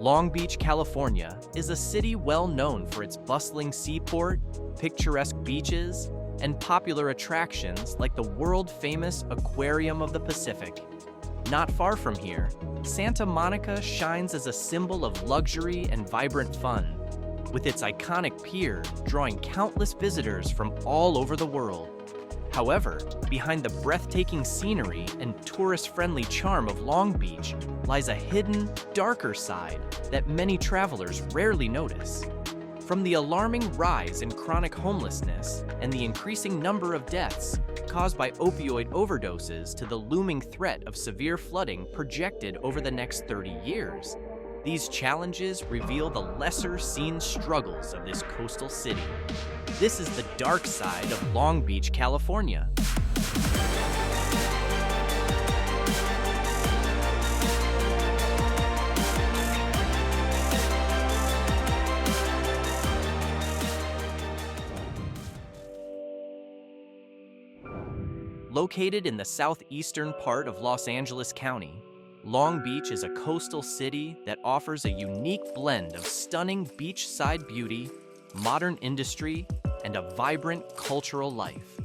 Long Beach, California is a city well known for its bustling seaport, picturesque beaches, and popular attractions like the world-famous Aquarium of the Pacific. Not far from here, Santa Monica shines as a symbol of luxury and vibrant fun, with its iconic pier drawing countless visitors from all over the world. However, behind the breathtaking scenery and tourist-friendly charm of Long Beach lies a hidden, darker side that many travelers rarely notice. From the alarming rise in chronic homelessness and the increasing number of deaths caused by opioid overdoses to the looming threat of severe flooding projected over the next 30 years, these challenges reveal the lesser-seen struggles of this coastal city. This is the dark side of Long Beach, California. Located in the southeastern part of Los Angeles County, Long Beach is a coastal city that offers a unique blend of stunning beachside beauty, modern industry, and a vibrant cultural life.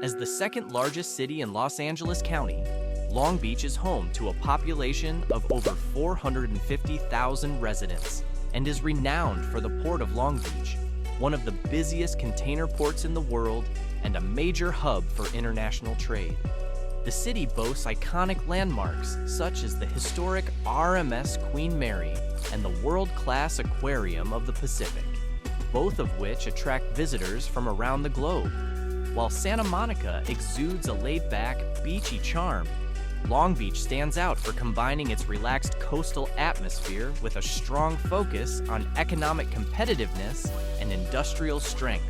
As the second largest city in Los Angeles County, Long Beach is home to a population of over 450,000 residents and is renowned for the Port of Long Beach, one of the busiest container ports in the world and a major hub for international trade. The city boasts iconic landmarks such as the historic RMS Queen Mary and the world-class Aquarium of the Pacific, both of which attract visitors from around the globe. While Santa Monica exudes a laid-back, beachy charm, Long Beach stands out for combining its relaxed coastal atmosphere with a strong focus on economic competitiveness and industrial strength.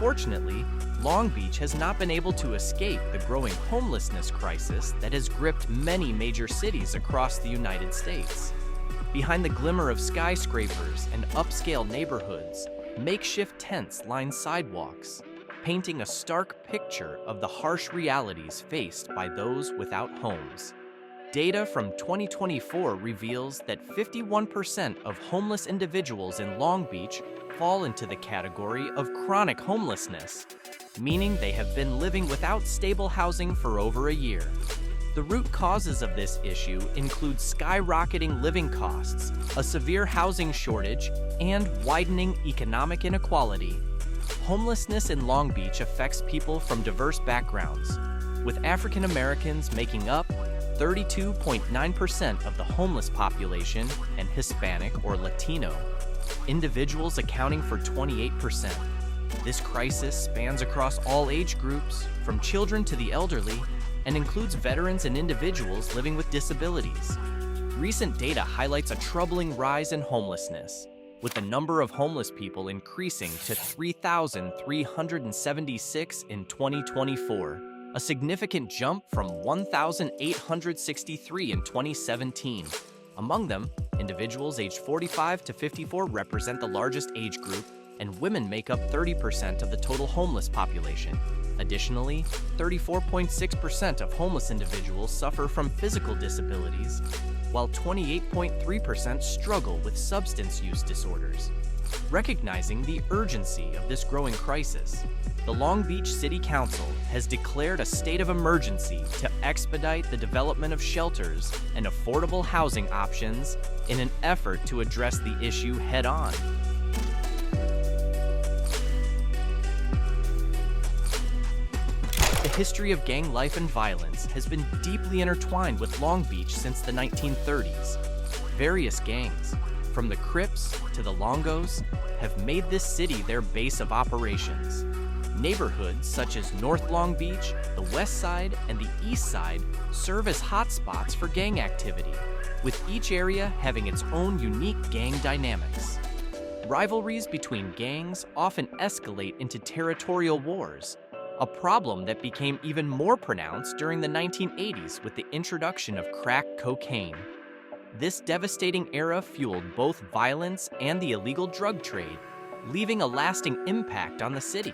Unfortunately, Long Beach has not been able to escape the growing homelessness crisis that has gripped many major cities across the United States. Behind the glimmer of skyscrapers and upscale neighborhoods, makeshift tents line sidewalks, painting a stark picture of the harsh realities faced by those without homes. Data from 2024 reveals that 51% of homeless individuals in Long Beach fall into the category of chronic homelessness, meaning they have been living without stable housing for over a year. The root causes of this issue include skyrocketing living costs, a severe housing shortage, and widening economic inequality. Homelessness in Long Beach affects people from diverse backgrounds, with African Americans making up 32.9% of the homeless population and Hispanic or Latino individuals accounting for 28%. This crisis spans across all age groups, from children to the elderly, and includes veterans and individuals living with disabilities. Recent data highlights a troubling rise in homelessness, with the number of homeless people increasing to 3,376 in 2024, a significant jump from 1,863 in 2017. Among them, individuals aged 45 to 54 represent the largest age group, and women make up 30% of the total homeless population. Additionally, 34.6% of homeless individuals suffer from physical disabilities, while 28.3% struggle with substance use disorders. Recognizing the urgency of this growing crisis, the Long Beach City Council has declared a state of emergency to expedite the development of shelters and affordable housing options in an effort to address the issue head-on. The history of gang life and violence has been deeply intertwined with Long Beach since the 1930s. Various gangs, from the Crips to the Longos, have made this city their base of operations. Neighborhoods such as North Long Beach, the West Side, and the East Side serve as hotspots for gang activity, with each area having its own unique gang dynamics. Rivalries between gangs often escalate into territorial wars, a problem that became even more pronounced during the 1980s with the introduction of crack cocaine. This devastating era fueled both violence and the illegal drug trade, leaving a lasting impact on the city.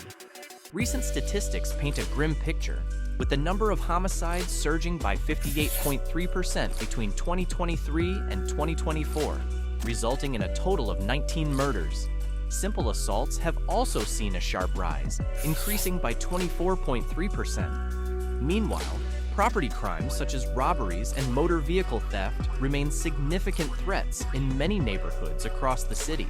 recent statistics paint a grim picture, with the number of homicides surging by 58.3% between 2023 and 2024, resulting in a total of 19 murders. Simple assaults have also seen a sharp rise, increasing by 24.3%. Meanwhile, property crimes such as robberies and motor vehicle theft remain significant threats in many neighborhoods across the city.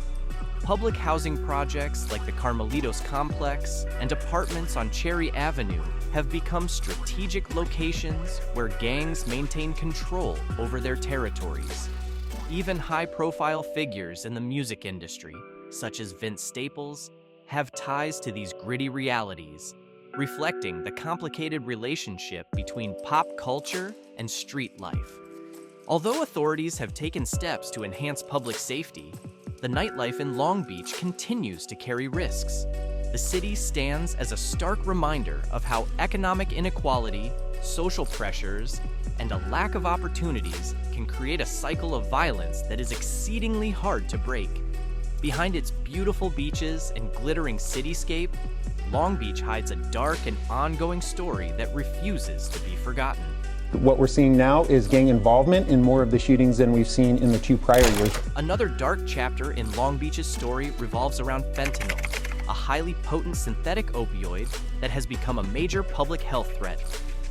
Public housing projects like the Carmelitos Complex and apartments on Cherry Avenue have become strategic locations where gangs maintain control over their territories. Even high-profile figures in the music industry, such as Vince Staples, have ties to these gritty realities, reflecting the complicated relationship between pop culture and street life. Although authorities have taken steps to enhance public safety, the nightlife in Long Beach continues to carry risks. The city stands as a stark reminder of how economic inequality, social pressures, and a lack of opportunities can create a cycle of violence that is exceedingly hard to break. Behind its beautiful beaches and glittering cityscape, Long Beach hides a dark and ongoing story that refuses to be forgotten. What we're seeing now is gang involvement in more of the shootings than we've seen in the 2 prior years. Another dark chapter in Long Beach's story revolves around fentanyl, a highly potent synthetic opioid that has become a major public health threat.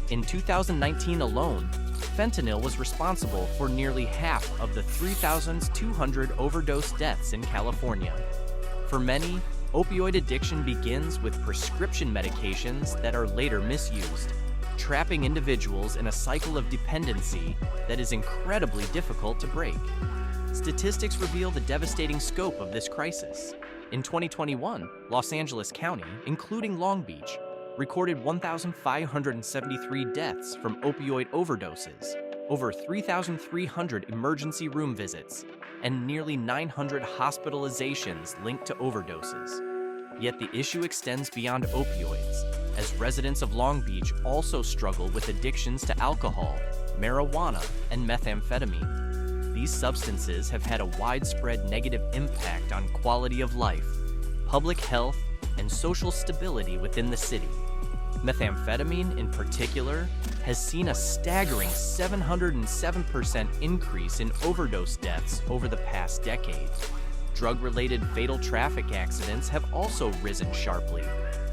In 2019 alone, fentanyl was responsible for nearly half of the 3,200 overdose deaths in California. For many, opioid addiction begins with prescription medications that are later misused, trapping individuals in a cycle of dependency that is incredibly difficult to break. Statistics reveal the devastating scope of this crisis. In 2021, Los Angeles County, including Long Beach, recorded 1,573 deaths from opioid overdoses, over 3,300 emergency room visits, and nearly 900 hospitalizations linked to overdoses. Yet the issue extends beyond opioids, as residents of Long Beach also struggle with addictions to alcohol, marijuana, and methamphetamine. These substances have had a widespread negative impact on quality of life, public health, and social stability within the city. Methamphetamine, in particular, has seen a staggering 707% increase in overdose deaths over the past decade. Drug-related fatal traffic accidents have also risen sharply,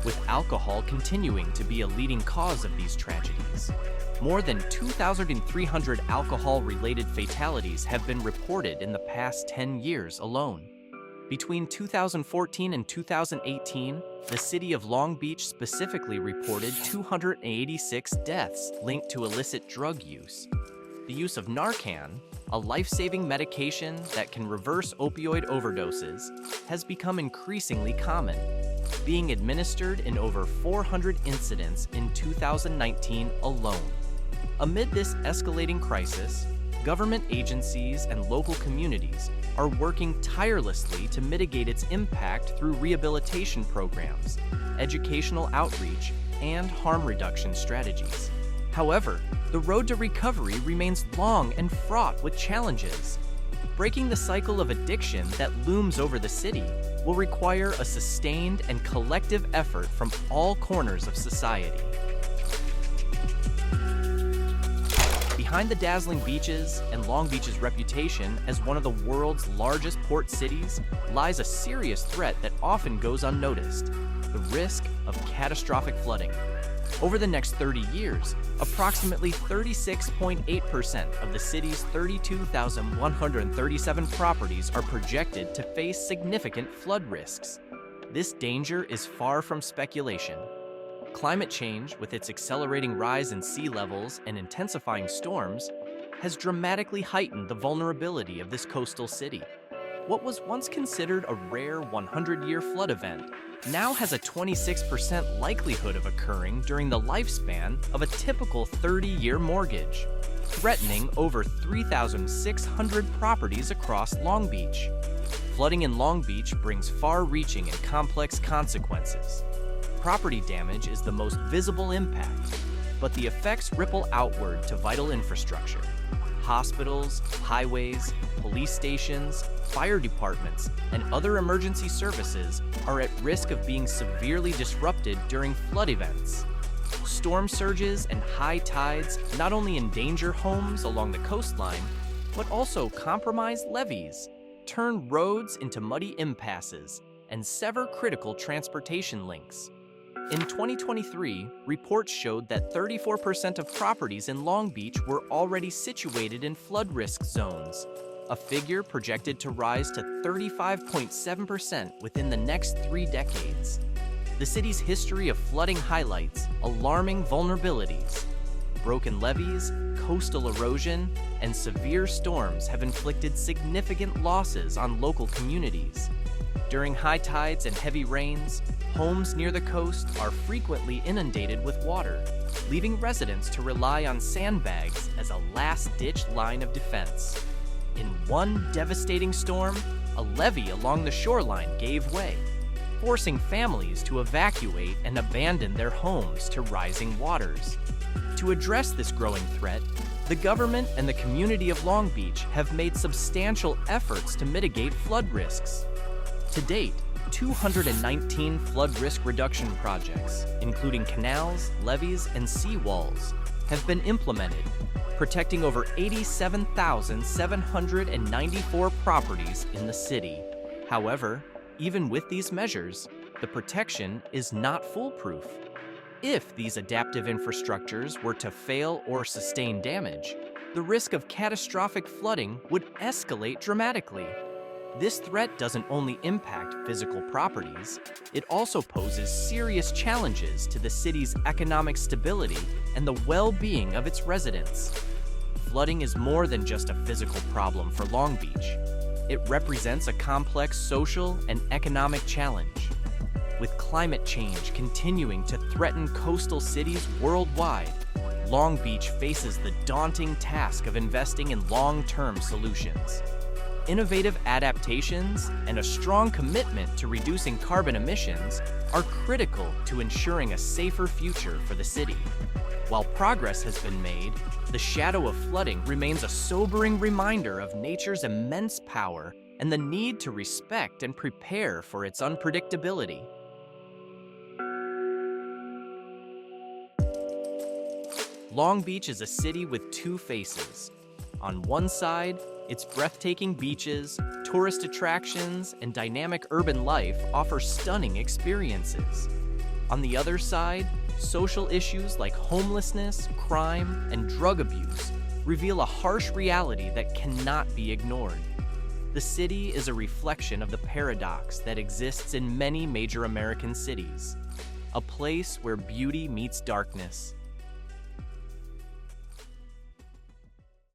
with alcohol continuing to be a leading cause of these tragedies. More than 2,300 alcohol-related fatalities have been reported in the past 10 years alone. Between 2014 and 2018, the city of Long Beach specifically reported 286 deaths linked to illicit drug use. The use of Narcan, a life-saving medication that can reverse opioid overdoses, has become increasingly common, being administered in over 400 incidents in 2019 alone. Amid this escalating crisis, government agencies and local communities are working tirelessly to mitigate its impact through rehabilitation programs, educational outreach, and harm reduction strategies. However, the road to recovery remains long and fraught with challenges. Breaking the cycle of addiction that looms over the city will require a sustained and collective effort from all corners of society. Behind the dazzling beaches and Long Beach's reputation as one of the world's largest port cities lies a serious threat that often goes unnoticed: the risk of catastrophic flooding. Over the next 30 years, approximately 36.8% of the city's 32,137 properties are projected to face significant flood risks. This danger is far from speculation. Climate change, with its accelerating rise in sea levels and intensifying storms, has dramatically heightened the vulnerability of this coastal city. What was once considered a rare 100-year flood event now has a 26% likelihood of occurring during the lifespan of a typical 30-year mortgage, threatening over 3,600 properties across Long Beach. Flooding in Long Beach brings far-reaching and complex consequences. Property damage is the most visible impact, but the effects ripple outward to vital infrastructure. Hospitals, highways, police stations, fire departments, and other emergency services are at risk of being severely disrupted during flood events. Storm surges and high tides not only endanger homes along the coastline, but also compromise levees, turn roads into muddy impasses, and sever critical transportation links. In 2023, reports showed that 34% of properties in Long Beach were already situated in flood risk zones, a figure projected to rise to 35.7% within the next 3 decades. The city's history of flooding highlights alarming vulnerabilities. Broken levees, coastal erosion, and severe storms have inflicted significant losses on local communities. During high tides and heavy rains, homes near the coast are frequently inundated with water, leaving residents to rely on sandbags as a last-ditch line of defense. In one devastating storm, a levee along the shoreline gave way, forcing families to evacuate and abandon their homes to rising waters. To address this growing threat, the government and the community of Long Beach have made substantial efforts to mitigate flood risks. To date, 219 flood risk reduction projects, including canals, levees, and seawalls, have been implemented, protecting over 87,794 properties in the city. However, even with these measures, the protection is not foolproof. If these adaptive infrastructures were to fail or sustain damage, the risk of catastrophic flooding would escalate dramatically. This threat doesn't only impact physical properties, it also poses serious challenges to the city's economic stability and the well-being of its residents. Flooding is more than just a physical problem for Long Beach. It represents a complex social and economic challenge. With climate change continuing to threaten coastal cities worldwide, Long Beach faces the daunting task of investing in long-term solutions. Innovative adaptations and a strong commitment to reducing carbon emissions are critical to ensuring a safer future for the city. While progress has been made, the shadow of flooding remains a sobering reminder of nature's immense power and the need to respect and prepare for its unpredictability. Long Beach is a city with two faces. On one side, its breathtaking beaches, tourist attractions, and dynamic urban life offer stunning experiences. On the other side, social issues like homelessness, crime, and drug abuse reveal a harsh reality that cannot be ignored. The city is a reflection of the paradox that exists in many major American cities, a place where beauty meets darkness,